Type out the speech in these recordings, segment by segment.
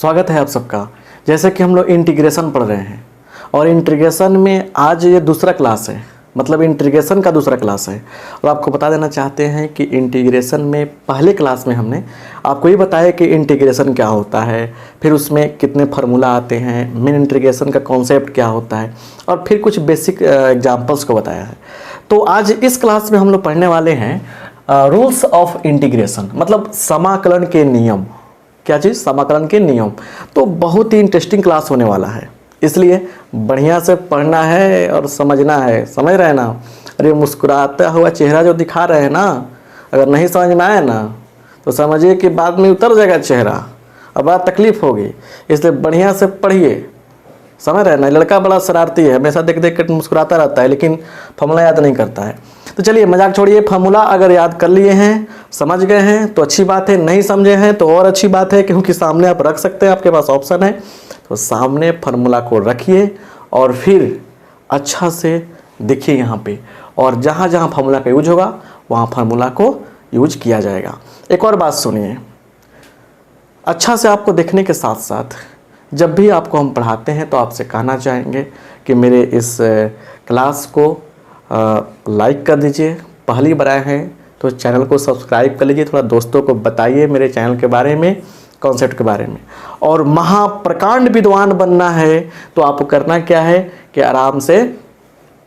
स्वागत है आप सबका। जैसे कि हम लोग इंटीग्रेशन पढ़ रहे हैं और इंटीग्रेशन में आज ये दूसरा क्लास है, मतलब इंटीग्रेशन का दूसरा क्लास है। और आपको बता देना चाहते हैं कि इंटीग्रेशन में पहले क्लास में हमने आपको ये बताया कि इंटीग्रेशन क्या होता है, फिर उसमें कितने फार्मूला आते हैं, मेन इंटीग्रेशन का कॉन्सेप्ट क्या होता है और फिर कुछ बेसिक एग्जाम्पल्स को बताया है। तो आज इस क्लास में हम लोग पढ़ने वाले हैं रूल्स ऑफ इंटीग्रेशन, मतलब समाकलन के नियम। क्या चीज़? समाकलन के नियम। तो बहुत ही इंटरेस्टिंग क्लास होने वाला है, इसलिए बढ़िया से पढ़ना है और समझना है। समझ रहे हैं ना? अरे मुस्कुराता हुआ चेहरा जो दिखा रहे हैं ना, अगर नहीं समझ में आए ना तो समझिए कि बाद में उतर जाएगा चेहरा और बड़ा तकलीफ होगी, इसलिए बढ़िया से पढ़िए। समझ रहे हैं ना? लड़का बड़ा शरारती है, हमेशा देख देख कर मुस्कुराता रहता है लेकिन फॉर्मूला याद नहीं करता है। तो चलिए मजाक छोड़िए, फार्मूला अगर याद कर लिए हैं, समझ गए हैं तो अच्छी बात है, नहीं समझे हैं तो और अच्छी बात है, क्योंकि सामने आप रख सकते हैं, आपके पास ऑप्शन है। तो सामने फार्मूला को रखिए और फिर अच्छा से देखिए यहाँ पे, और जहाँ जहाँ फार्मूला का यूज होगा वहाँ फार्मूला को यूज किया जाएगा। एक और बात सुनिए, अच्छा से आपको देखने के साथ साथ जब भी आपको हम पढ़ाते हैं तो आपसे कहना चाहेंगे कि मेरे इस क्लास को लाइक कर दीजिए। पहली बार आए हैं तो चैनल को सब्सक्राइब कर लीजिए, थोड़ा दोस्तों को बताइए मेरे चैनल के बारे में, कॉन्सेप्ट के बारे में। और महाप्रकांड विद्वान बनना है तो आपको करना क्या है कि आराम से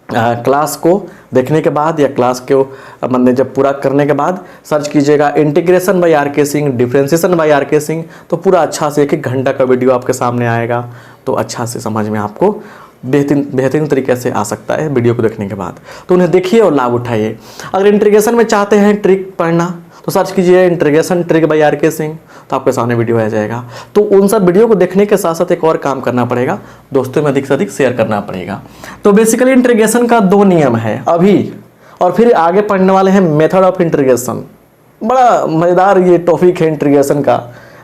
क्लास को देखने के बाद या क्लास को मतलब जब पूरा करने के बाद सर्च कीजिएगा इंटीग्रेशन बाय आर के सिंह, डिफरेंशिएशन बाय आर के सिंह, तो पूरा अच्छा से 1-1 घंटा का वीडियो आपके सामने आएगा। तो अच्छा से समझ में आपको बेहतरीन तरीके से आ सकता है वीडियो को देखने के बाद। तो उन्हें देखिए और लाभ उठाइए। अगर इंटीग्रेशन में चाहते हैं ट्रिक पढ़ना तो सर्च कीजिए इंटीग्रेशन ट्रिक बाय आर के सिंह, तो आपके सामने वीडियो आ जाएगा। तो उन सब वीडियो को देखने के साथ साथ एक और काम करना पड़ेगा, दोस्तों में अधिक से अधिक शेयर करना पड़ेगा। तो बेसिकली इंटीग्रेशन का 2 नियम है अभी, और फिर आगे पढ़ने वाले हैं मेथड ऑफ इंटीग्रेशन। बड़ा मज़ेदार ये टॉपिक है इंटीग्रेशन का,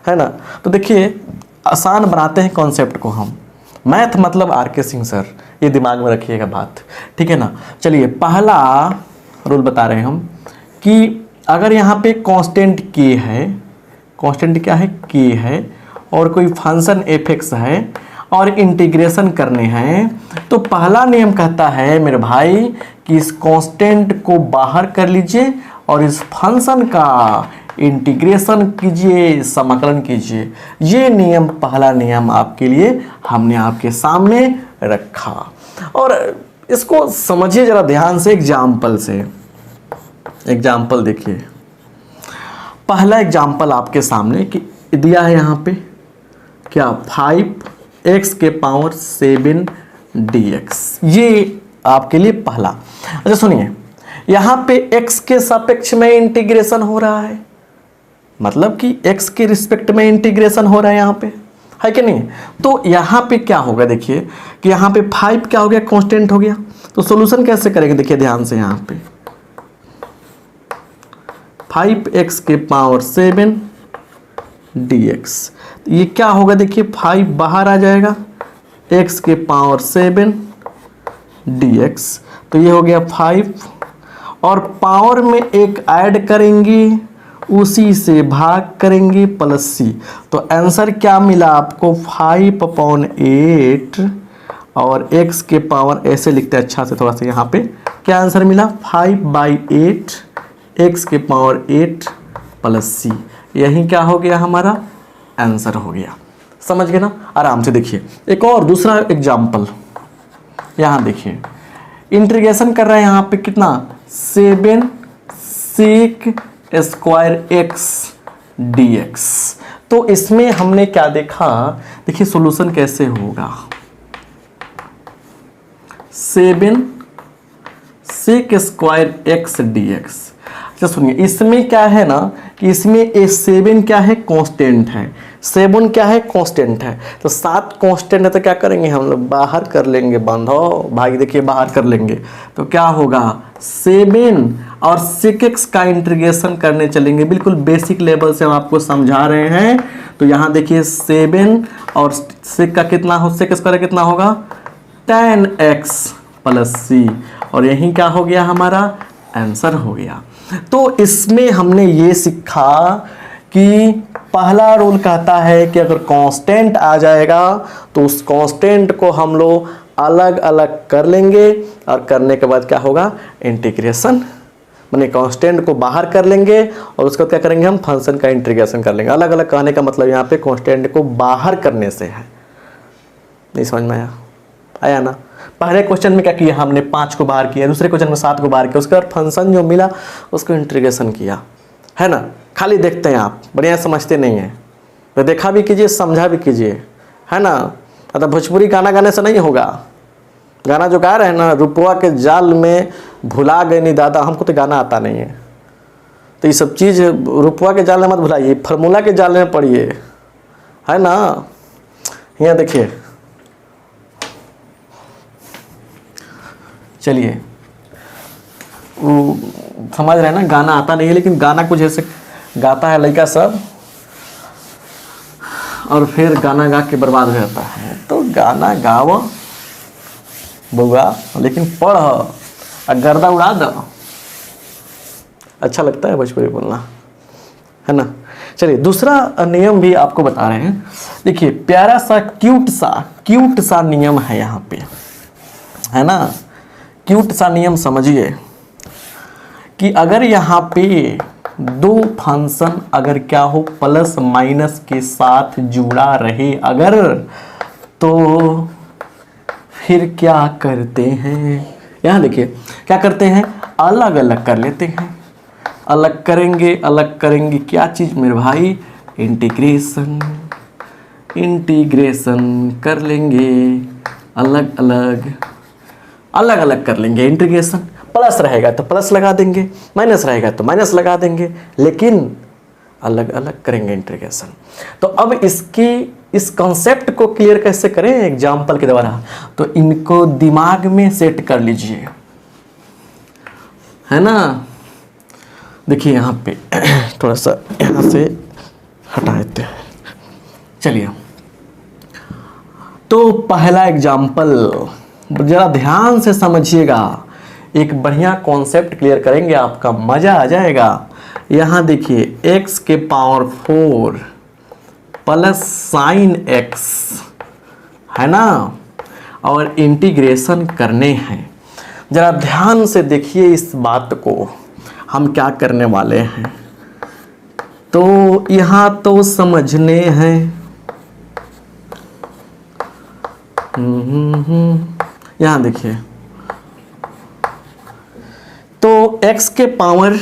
है ना? तो देखिए आसान बनाते हैं कॉन्सेप्ट को हम। मैथ मतलब आर के सिंह सर, ये दिमाग में रखिएगा बात, ठीक है ना? चलिए पहला रूल बता रहे हैं हम कि अगर यहाँ पे कांस्टेंट के है, कांस्टेंट क्या है? के है, और कोई फंक्शन एफ एक्स है और इंटीग्रेशन करने हैं, तो पहला नियम कहता है मेरे भाई कि इस कांस्टेंट को बाहर कर लीजिए और इस फंक्शन का इंटीग्रेशन कीजिए, समाकलन कीजिए। ये नियम, पहला नियम आपके लिए हमने आपके सामने रखा। और इसको समझिए जरा ध्यान से एग्जाम्पल से। एग्जाम्पल देखिए, पहला एग्जाम्पल आपके सामने कि दिया है यहाँ पे क्या, 5x के पावर 7 dx। ये आपके लिए पहला। अच्छा सुनिए, यहाँ पे x के सापेक्ष में इंटीग्रेशन हो रहा है, मतलब कि x के रिस्पेक्ट में इंटीग्रेशन हो रहा है यहाँ पे, है कि नहीं? तो यहाँ पे क्या होगा, देखिए कि यहाँ पे 5 क्या हो गया, कांस्टेंट हो गया। तो सॉल्यूशन कैसे करेंगे, देखिए ध्यान से, यहाँ पे 5x के पावर 7 dx, ये क्या होगा, देखिए 5 बाहर आ जाएगा, x के पावर 7 dx, तो ये हो गया 5, और पावर में एक ऐड करेंगे, उसी से भाग करेंगे प्लस सी। तो आंसर क्या मिला आपको, 5/8, और x के पावर ऐसे लिखते हैं अच्छा से थोड़ा सा, यहाँ पे क्या आंसर मिला, 5/8 x के पावर 8 प्लस सी। यही क्या हो गया, हमारा आंसर हो गया। समझ गए ना? आराम से देखिए एक और दूसरा एग्जाम्पल। यहाँ देखिए इंटीग्रेशन कर रहे हैं यहाँ पे कितना, 7 sec स्क्वायर x dx। तो इसमें हमने क्या देखा, देखिए सॉल्यूशन कैसे होगा, 7 sec स्क्वायर x dx। अच्छा सुनिए, इसमें क्या है ना कि इसमें 7 क्या है, कांस्टेंट है, 7 क्या है, कांस्टेंट है। तो 7 कांस्टेंट है तो क्या करेंगे हम लोग, बाहर कर लेंगे, बांधो भाई, देखिए बाहर कर लेंगे तो क्या होगा, 7 और sec x का इंटीग्रेशन करने चलेंगे। बिल्कुल बेसिक लेवल से हम आपको समझा रहे हैं। तो यहाँ देखिए 7 और sec का कितना हो, sec स्क्वायर कितना होगा, 10x प्लस सी, और यही क्या हो गया, हमारा आंसर हो गया। तो इसमें हमने ये सीखा कि पहला रूल कहता है कि अगर कांस्टेंट आ जाएगा तो उस कांस्टेंट को हम लोग अलग अलग कर लेंगे और करने के बाद क्या होगा, इंटीग्रेशन, माने कांस्टेंट को बाहर कर लेंगे और उसके बाद क्या करेंगे, हम फंक्शन का इंटीग्रेशन कर लेंगे। अलग अलग कहने का मतलब यहाँ पे कांस्टेंट को बाहर करने से है। नहीं समझ में आया ना? पहले क्वेश्चन में क्या किया हमने, 5 को बाहर किया, दूसरे क्वेश्चन में 7 को बाहर किया, उसके बाद फंक्शन जो मिला उसको इंटीग्रेशन किया, है ना? खाली देखते हैं आप, बढ़िया समझते नहीं हैं, तो देखा भी कीजिए, समझा भी कीजिए, है ना? मतलब भोजपुरी गाना गाने से नहीं होगा। गाना जो गा रहे हैं ना, रुपवा के जाल में भुला गए नहीं दादा, हमको तो गाना आता नहीं है, तो ये सब चीज़ रुपवा के जाल में मत भुलाइए, फार्मूला के जाल में पढ़िए, है ना? यहाँ देखिए, चलिए, वो समझ रहे हैं ना, गाना आता नहीं है, लेकिन गाना कुछ ऐसे गाता है लड़का सब और फिर गाना गा के बर्बाद हो जाता है। तो गाना गाओ बउआ, लेकिन पढ़ और गर्दा उड़ा दो, अच्छा लगता है भोजपुरी बोलना, है ना? चलिए, दूसरा नियम भी आपको बता रहे हैं। देखिए, प्यारा सा क्यूट सा नियम है यहाँ पे, है ना? क्यूट सा नियम समझिए कि अगर यहाँ पे दो फंक्शन अगर क्या हो, प्लस माइनस के साथ जुड़ा रहे अगर, तो फिर क्या करते हैं, यहाँ देखिए क्या करते हैं, अलग अलग कर लेते हैं। अलग करेंगे क्या चीज़ मेरे भाई, इंटीग्रेशन कर लेंगे, अलग अलग कर लेंगे इंटीग्रेशन। प्लस रहेगा तो प्लस लगा देंगे, माइनस रहेगा तो माइनस लगा देंगे, लेकिन अलग अलग करेंगे इंटीग्रेशन। तो अब इस कॉन्सेप्ट को क्लियर कैसे करें एग्जाम्पल के द्वारा, तो इनको दिमाग में सेट कर लीजिए, है ना? देखिए यहाँ पे थोड़ा सा यहाँ से हटा देते हैं। चलिए, तो पहला एग्जाम्पल जरा ध्यान से समझिएगा, एक बढ़िया कॉन्सेप्ट क्लियर करेंगे, आपका मजा आ जाएगा। यहाँ देखिए, x के पावर 4 प्लस साइन x, है ना? और इंटीग्रेशन करने हैं। जरा ध्यान से देखिए इस बात को, हम क्या करने वाले हैं। तो यहाँ तो समझने हैं, यहाँ देखिए, तो x के पावर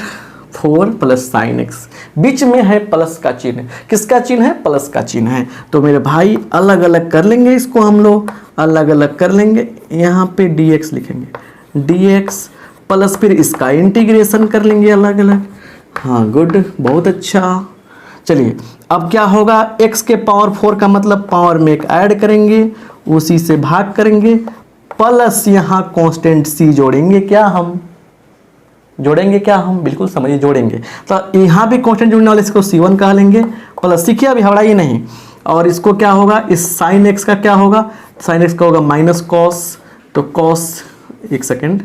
4 प्लस साइन x, बीच में है प्लस का चिन्ह। किसका चिन्ह है? प्लस का चिन्ह है। तो मेरे भाई अलग अलग कर लेंगे, इसको हम लोग अलग अलग कर लेंगे। यहाँ पे dx लिखेंगे, dx प्लस फिर इसका इंटीग्रेशन कर लेंगे अलग अलग। हाँ, गुड, बहुत अच्छा। चलिए, अब क्या होगा, x के पावर 4 का मतलब पावर में एक ऐड करेंगे, उसी से भाग करेंगे, प्लस यहाँ कांस्टेंट c जोड़ेंगे। क्या हम जोड़ेंगे, क्या हम बिल्कुल समझिए जोड़ेंगे। तो यहाँ भी कांस्टेंट जोड़ने वाले इसको c1 कहा लेंगे, प्लस सीखिए अभी हड़ाइए नहीं। और इसको क्या होगा, इस साइन x का क्या होगा, साइन x का होगा माइनस कॉस, तो कॉस, एक सेकेंड,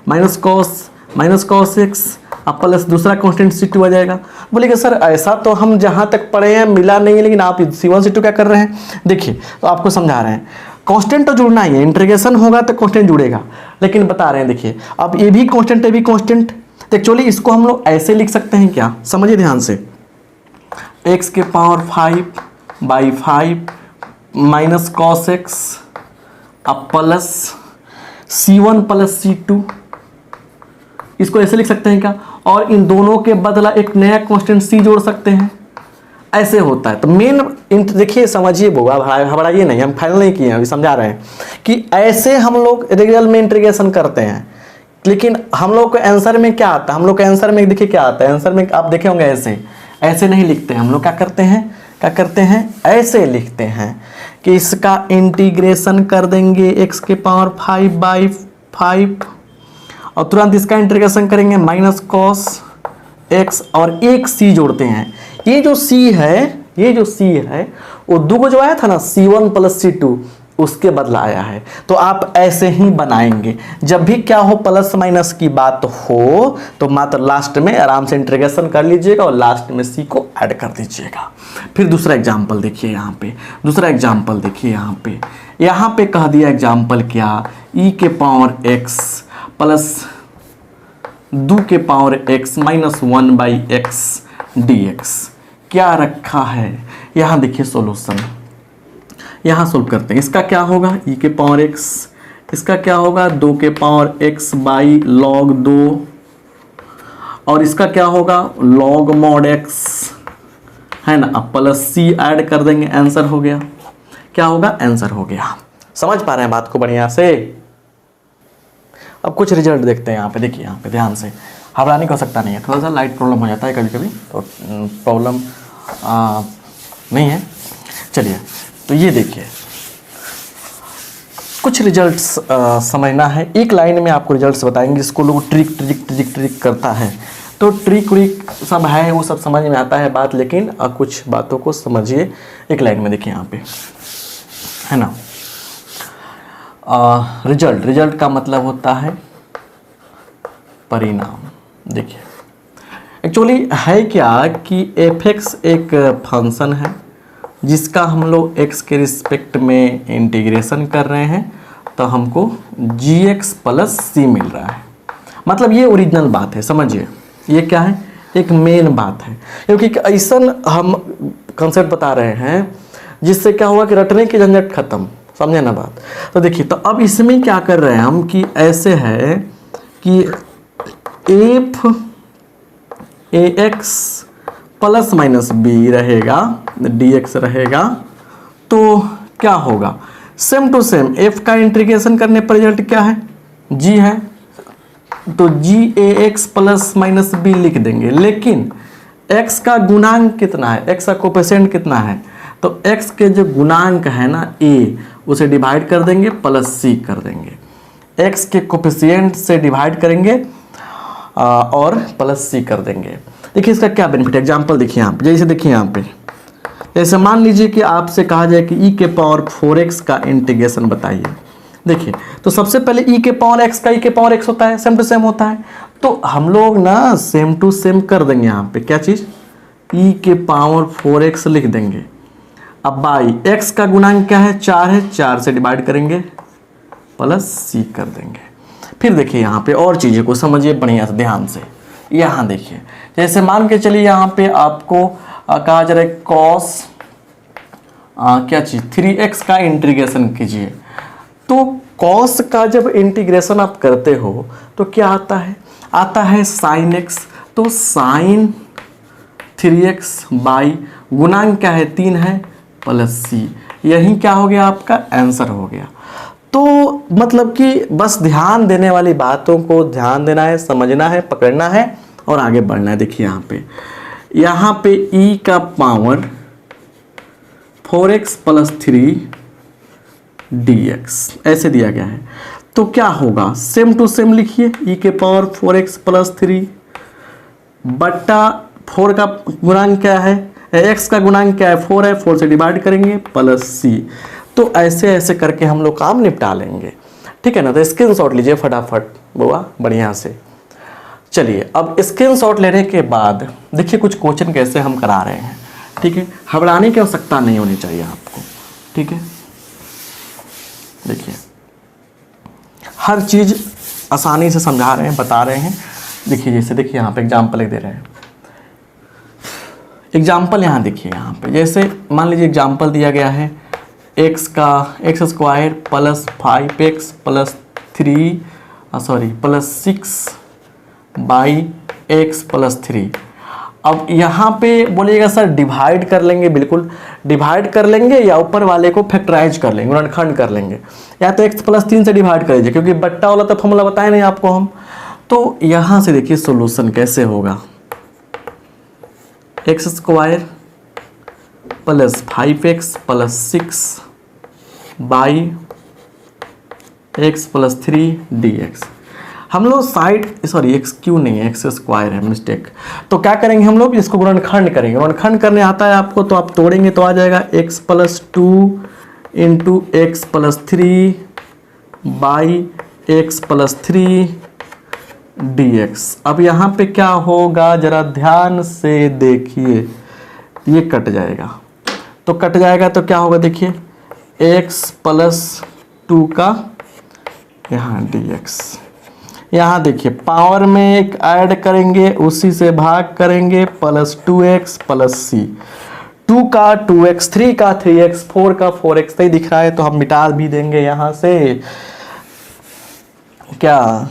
माइनस कॉस x, अब प्लस दूसरा कांस्टेंट c2 आ जाएगा। बोलेगा सर ऐसा तो हम जहाँ तक पढ़े हैं मिला नहीं है, लेकिन आप c1 c2 क्या कर रहे हैं। देखिए, तो आपको समझा रहे हैं, कांस्टेंट तो जुड़ना ही है, इंटीग्रेशन होगा तो कांस्टेंट जुड़ेगा, लेकिन बता रहे हैं देखिए, अब ये भी कांस्टेंट, ये भी कांस्टेंट। तो एक्चुअली इसको हम लोग ऐसे लिख सकते हैं, क्या समझिए ध्यान से, x के पावर 5/5 माइनस कॉस x, अब प्लस c1 प्लस c2, इसको ऐसे लिख सकते हैं क्या, और इन दोनों के बदला एक नया कांस्टेंट c जोड़ सकते हैं, ऐसे होता है। तो मेन देखिए, समझिए बुआ, घबराइए नहीं, हम फाइनल नहीं किए हैं, अभी समझा रहे हैं कि ऐसे हम लोग रियल में इंटीग्रेशन करते हैं। लेकिन हम लोग को आंसर में क्या आता है, हम लोग के आंसर में देखिए क्या आता है, आंसर में आप देखे होंगे ऐसे नहीं लिखते हैं हम लोग। क्या करते हैं, ऐसे लिखते हैं कि इसका इंटीग्रेशन कर देंगे x के पावर 5/5 और तुरंत इसका इंटीग्रेशन करेंगे माइनस कॉस x और एक c जोड़ते हैं। ये जो c है वो दो जो आया था ना, c1 प्लस c2, उसके बदला आया है। तो आप ऐसे ही बनाएंगे, जब भी क्या हो प्लस माइनस की बात हो तो मात्र लास्ट में आराम से इंटीग्रेशन कर लीजिएगा और लास्ट में सी को ऐड कर दीजिएगा। फिर दूसरा एग्जाम्पल देखिए यहाँ पे, दूसरा एग्जाम्पल देखिए यहाँ पे कह दिया एग्जाम्पल क्या, ई के पावर एक्स प्लस 2 के power x minus 1/x dx क्या रखा है। यहाँ देखिए सॉल्यूशन, यहाँ सोल्व करते हैं। इसका क्या होगा e के पावर x, इसका क्या होगा 2 के पावर x बाई log 2, और इसका क्या होगा log mod x है ना। अब प्लस c ऐड कर देंगे, आंसर हो गया। क्या होगा, आंसर हो गया। समझ पा रहे हैं बात को बढ़िया से। अब कुछ रिजल्ट देखते हैं यहाँ पे, देखिए यहाँ पे ध्यान से, घबराने की आवश्यकता नहीं है। थोड़ा सा लाइट प्रॉब्लम हो जाता है कभी कभी, तो प्रॉब्लम नहीं है। चलिए तो ये देखिए कुछ रिजल्ट्स समझना है। एक लाइन में आपको रिजल्ट्स बताएंगे जिसको लोग ट्रिक करता है। तो ट्रिक सब है, वो सब समझ में आता है बात, लेकिन कुछ बातों को समझिए। एक लाइन में देखिए यहाँ पे है ना, रिजल्ट का मतलब होता है परिणाम। देखिए एक्चुअली है क्या कि f(x) एक फंक्शन है जिसका हम लोग x के रिस्पेक्ट में इंटीग्रेशन कर रहे हैं, तो हमको gx प्लस c मिल रहा है। मतलब ये ओरिजिनल बात है, समझिए ये क्या है, एक मेन बात है, क्योंकि ऐसा हम कंसेप्ट बता रहे हैं जिससे क्या हुआ कि रटने की झंझट खत्म, समझे ना बात। तो देखिए, तो अब इसमें क्या कर रहे हैं हम कि ऐसे है कि f ax plus minus b रहेगा, dx रहेगा, तो क्या होगा सेम टू सेम f का इंटीग्रेशन करने पर रिजल्ट क्या है, g है, तो g(ax) प्लस माइनस बी लिख देंगे। लेकिन x का गुणांक कितना है, x का कोफिशिएंट कितना है, तो x के जो गुणांक है ना a, उसे डिवाइड कर देंगे प्लस c कर देंगे। x के कोफिशिएंट से डिवाइड करेंगे और प्लस c कर देंगे। देखिए इसका क्या बेनिफिट है, एग्जाम्पल देखिए यहाँ पे, जैसे देखिए यहाँ पे, जैसे मान लीजिए कि आपसे कहा जाए कि e के पावर 4x का इंटीग्रेशन बताइए। देखिए तो सबसे पहले e के पावर x का e के पावर x होता है, सेम टू सेम होता है, तो हम लोग ना सेम टू सेम कर देंगे यहाँ पे, क्या चीज़ e के पावर 4x लिख देंगे। अब बाई x का गुणांक क्या है, 4 है, 4 से डिवाइड करेंगे प्लस c कर देंगे। फिर देखिए यहाँ पे और चीज़ों को समझिए बढ़िया से ध्यान से। यहाँ देखिए जैसे मान के चलिए यहाँ पे आपको कहा जा रहा है कॉस क्या चीज़ 3x का इंटीग्रेशन कीजिए। तो कॉस का जब इंटीग्रेशन आप करते हो तो क्या आता है, आता है साइन x, तो साइन 3x बाई गुणांक क्या है 3 है प्लस c, यही क्या हो गया आपका आंसर हो गया। तो मतलब कि बस ध्यान देने वाली बातों को ध्यान देना है, समझना है, पकड़ना है और आगे बढ़ना है। देखिए यहाँ पे e का पावर 4x प्लस 3 dx ऐसे दिया गया है, तो क्या होगा सेम टू सेम लिखिए, e के पावर 4x प्लस 3 बट्टा 4 का गुणांक क्या है, x का गुणांक क्या है 4 है, 4 से डिवाइड करेंगे प्लस c। तो ऐसे ऐसे करके हम लोग काम निपटा लेंगे, ठीक है ना। तो स्क्रीनशॉट लीजिए फटाफट बुआ बढ़िया से। चलिए अब स्क्रीनशॉट लेने के बाद देखिए कुछ क्वेश्चन कैसे हम करा रहे हैं, ठीक है। घबराने की आवश्यकता नहीं होनी चाहिए आपको, ठीक है। देखिए हर चीज़ आसानी से समझा रहे हैं, बता रहे हैं। देखिए जैसे देखिए यहाँ पे एग्जाम्पल एक दे रहे हैं, एग्जाम्पल यहाँ देखिए यहाँ पे, जैसे मान लीजिए एग्जाम्पल दिया गया है x का x square plus 5x plus 3 plus 6 by x plus 3। अब यहाँ पे बोलिएगा सर डिवाइड कर लेंगे, बिल्कुल डिवाइड कर लेंगे या ऊपर वाले को फैक्टराइज कर लेंगे, गुणनखंड कर लेंगे, या तो x प्लस 3 से डिवाइड कर लीजिए, क्योंकि बट्टा वाला तो फॉर्मूला बताए नहीं आपको हम। तो यहाँ से देखिए सोल्यूशन कैसे होगा, x square plus 5x plus 6 by x plus 3 dx। हम लोग साइड x क्यों नहीं है, x स्क्वायर है, मिस्टेक। तो क्या करेंगे हम लोग, इसको गुणनखंड करेंगे, गुणनखंड करने आता है आपको, तो आप तोड़ेंगे तो आ जाएगा x plus 2 into x plus 3 by x plus 3 dx। अब यहाँ पे क्या होगा जरा ध्यान से देखिए, ये कट जाएगा, तो कट जाएगा तो क्या होगा देखिए, x प्लस 2 का यहाँ dx। यहाँ देखिए पावर में एक ऐड करेंगे, उसी से भाग करेंगे, प्लस 2x प्लस c, 2 का 2x, 3 का 3x, 4 का 4x नहीं दिख रहा है तो हम मिटा भी देंगे यहाँ से। क्या,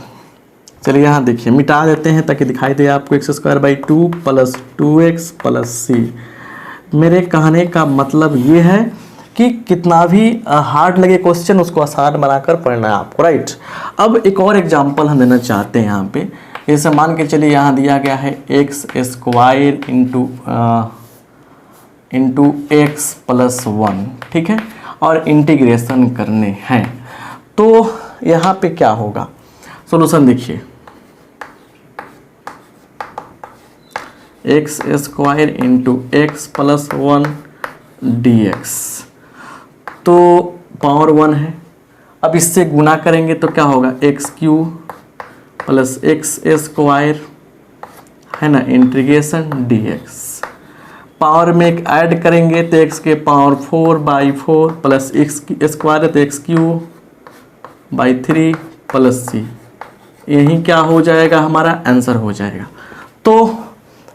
चलिए यहाँ देखिए मिटा देते हैं ताकि दिखाई दे आपको, x square by 2 plus 2x plus c। मेरे कहने का मतलब ये है कि कितना भी हार्ड लगे क्वेश्चन उसको आसान बनाकर पढ़ना है आपको, राइट। अब एक और एग्जांपल हम देना चाहते हैं यहाँ पे, जैसे मान के चलिए यहाँ दिया गया है x square into x plus 1, ठीक है, और इंटीग्रेशन करने हैं, तो यहाँ पे क्या होगा, सॉल्यूशन देखिए, x square into x plus 1 dx, तो पावर 1 है। अब इससे गुना करेंगे तो क्या होगा, x Q plus x square है ना, इंटीग्रेशन dx। पावर में एक ऐड करेंगे तो x के power 4 by 4 plus x square है तो x Q by 3 plus c, यही क्या हो जाएगा, हमारा आंसर हो जाएगा। तो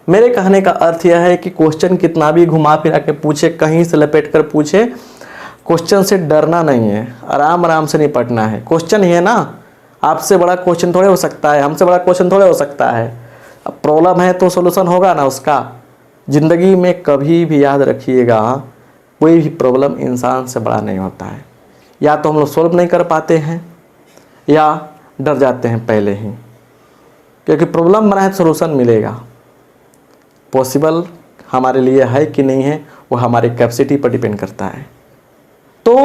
मेरे कहने का अर्थ यह है कि क्वेश्चन कितना भी घुमा फिरा के पूछे, कहीं से लपेट कर पूछे, क्वेश्चन से डरना नहीं है, आराम आराम से निपटना है। क्वेश्चन ही है ना, आपसे बड़ा क्वेश्चन थोड़े हो सकता है, हमसे बड़ा क्वेश्चन थोड़े हो सकता है। अब प्रॉब्लम है तो सॉल्यूशन होगा ना उसका। ज़िंदगी में कभी भी याद रखिएगा, कोई भी प्रॉब्लम इंसान से बड़ा नहीं होता है। या तो हम लोग सॉल्व नहीं कर पाते हैं या डर जाते हैं पहले ही, क्योंकि प्रॉब्लम बना है तो सॉल्यूशन मिलेगा। पॉसिबल हमारे लिए है कि नहीं है वो हमारे कैपेसिटी पर डिपेंड करता है। तो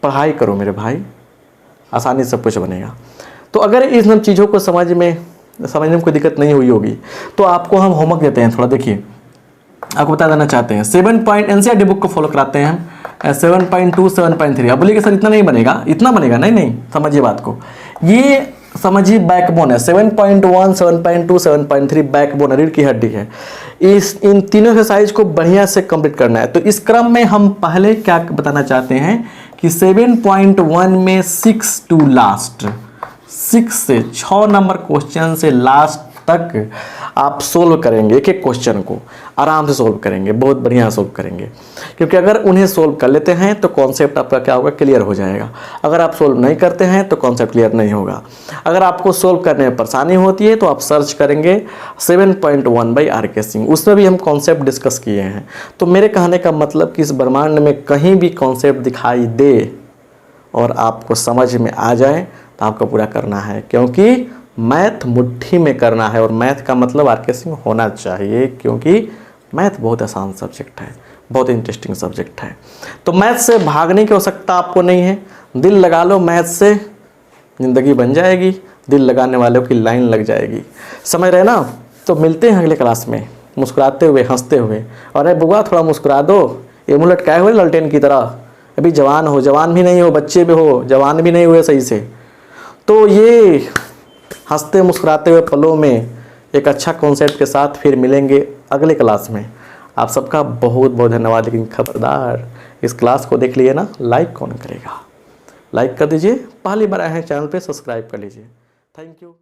पढ़ाई करो मेरे भाई, आसानी से सब कुछ बनेगा। तो अगर इन सब चीज़ों को समझने में कोई दिक्कत नहीं हुई होगी तो आपको हम होमवर्क देते हैं थोड़ा, देखिए आपको बता देना चाहते हैं 7 पॉइंट एनसीईआरटी बुक को फॉलो कराते हैं हम 7.2 7.3। अब बोलिए कि सर इतना नहीं बनेगा, इतना बनेगा, नहीं, समझिए बात को, ये समझिए बैकबोन है। 7.1 7.2 7.3 बैकबोन, रीढ़ की हड्डी है। इन तीनों एक्सरसाइज को बढ़िया से कंप्लीट करना है। तो इस क्रम में हम पहले क्या बताना चाहते हैं कि 7.1 में 6 टू लास्ट, 6 से 6 नंबर क्वेश्चन से लास्ट तक आप सोल्व करेंगे। एक एक क्वेश्चन को आराम से सोल्व करेंगे, बहुत बढ़िया सोल्व करेंगे, क्योंकि अगर उन्हें सोल्व कर लेते हैं तो कॉन्सेप्ट आपका क्या होगा, क्लियर हो जाएगा। अगर आप सोल्व नहीं करते हैं तो कॉन्सेप्ट क्लियर नहीं होगा। अगर आपको सोल्व करने में परेशानी होती है तो आप सर्च करेंगे 7.1 बाई RK सिंह, उसमें भी हम कॉन्सेप्ट डिस्कस किए हैं। तो मेरे कहने का मतलब कि इस ब्रह्मांड में कहीं भी कॉन्सेप्ट दिखाई दे और आपको समझ में आ जाए तो आपको पूरा करना है, क्योंकि मैथ मुट्ठी में करना है। और मैथ का मतलब RK सिंह होना चाहिए, क्योंकि मैथ बहुत आसान सब्जेक्ट है, बहुत इंटरेस्टिंग सब्जेक्ट है। तो मैथ से भागने की आवश्यकता आपको नहीं है, दिल लगा लो, मैथ से ज़िंदगी बन जाएगी, दिल लगाने वालों की लाइन लग जाएगी। समझ रहे ना। तो मिलते हैं अगले क्लास में मुस्कुराते हुए, हंसते हुए। अरे बुआ थोड़ा मुस्कुरा दो, ये मुँह लटकाए हुए ललटेन की तरह। अभी जवान हो, जवान भी नहीं हो, बच्चे भी हो, जवान भी नहीं हुए सही से। तो ये हंसते मुस्कुराते हुए पलों में एक अच्छा कॉन्सेप्ट के साथ फिर मिलेंगे अगले क्लास में। आप सबका बहुत बहुत धन्यवाद। लेकिन खबरदार, इस क्लास को देख लिए ना, लाइक कौन करेगा? लाइक कर दीजिए, पहली बार आए हैं चैनल पे सब्सक्राइब कर लीजिए। Thank you.